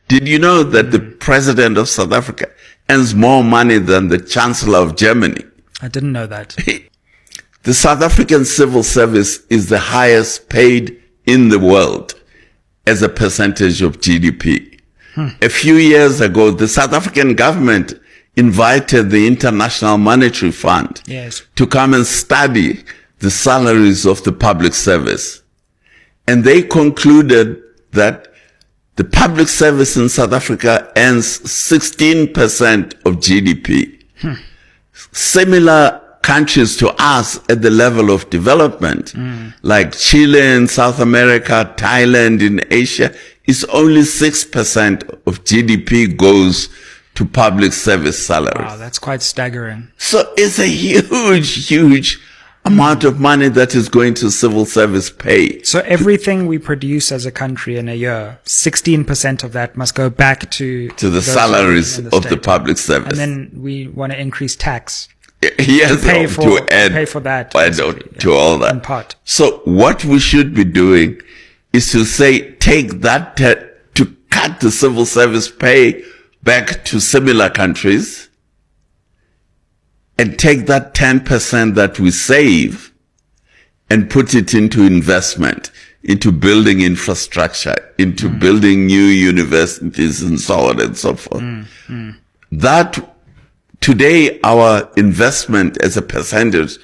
Did you know that the president of South Africa earns more money than the chancellor of Germany? I didn't know that. The South African civil service is the highest paid in the world as a percentage of GDP. A few years ago, the South African government invited the International Monetary Fund to come and study the salaries of the public service. And they concluded that the public service in South Africa earns 16% of GDP. Similar countries to us at the level of development, like Chile in South America, Thailand in Asia, is only 6% of GDP goes to public service salaries. Wow, that's quite staggering. So it's a huge amount of money that is going to civil service pay. So everything we produce as a country in a year, 16% of that must go back to the salaries of the public service. And then we want to increase tax. Yes, pay for that. To all that. In part. So what we should be doing is to say, take that, to cut the civil service pay back to similar countries, and take that 10% that we save and put it into investment, into building infrastructure, into building new universities and so on and so forth. That today our investment as a percentage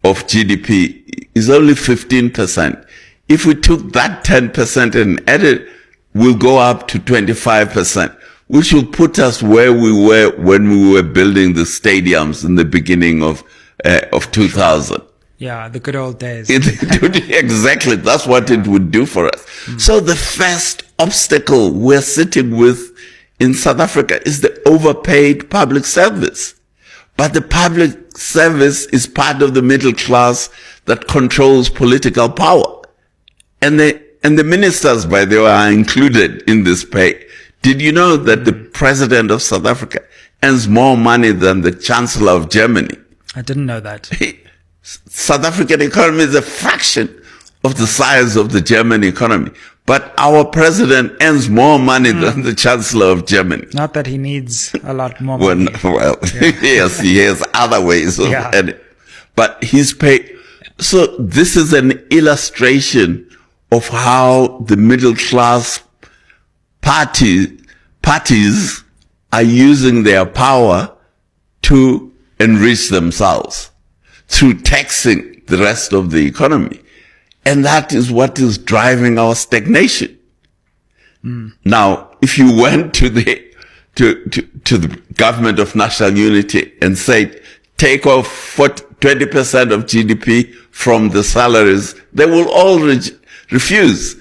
of GDP is only 15%. If we took that 10% and added, we'll go up to 25%. Which will put us where we were when we were building the stadiums in the beginning of 2000. Yeah, the good old days. Exactly. That's what it would do for us. So the first obstacle we're sitting with in South Africa is the overpaid public service. But the public service is part of the middle class that controls political power. And the ministers, by the way, are included in this pay. Did you know that the president of South Africa earns more money than the chancellor of Germany? I didn't know that. South African economy is a fraction of the size of the German economy. But our president earns more money than the chancellor of Germany. Not that he needs a lot more money. Yes, he has other ways of earning. But he's paid. So this is an illustration of how the middle class parties are using their power to enrich themselves through taxing the rest of the economy. And that is what is driving our stagnation. Now, if you went to the government of national unity and said, take off 20% of GDP from the salaries, they will all refuse.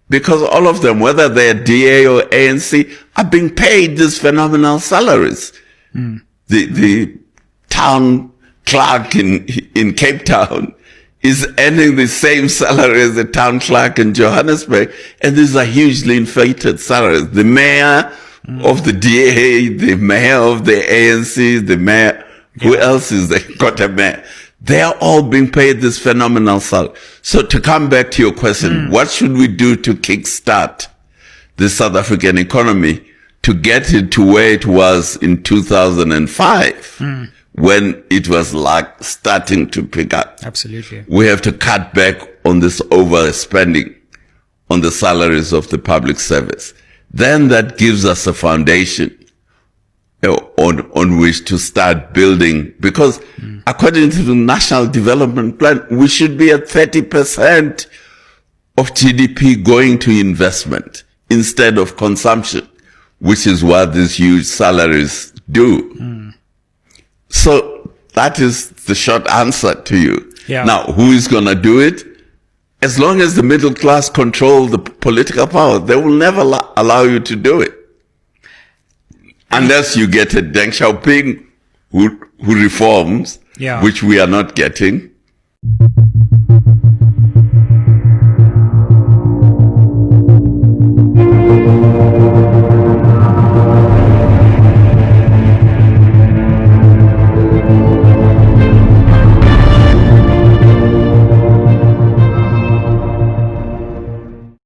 Because all of them, whether they're DA or ANC, are being paid these phenomenal salaries. The town clerk in Cape Town is earning the same salary as the town clerk in Johannesburg, and these are hugely inflated salaries. The mayor of the DA, the mayor of the ANC, the mayor, who else is there? Got a mayor. They are all being paid this phenomenal salary. So to come back to your question, what should we do to kickstart the South African economy to get it to where it was in 2005, when it was like starting to pick up? Absolutely. We have to cut back on this overspending on the salaries of the public service. Then that gives us a foundation on which to start building, because according to the National Development Plan, we should be at 30% of GDP going to investment instead of consumption, which is what these huge salaries do. So that is the short answer to you. Now, who is going to do it? As long as the middle class control the political power, they will never allow you to do it. Unless you get a Deng Xiaoping who reforms, which we are not getting.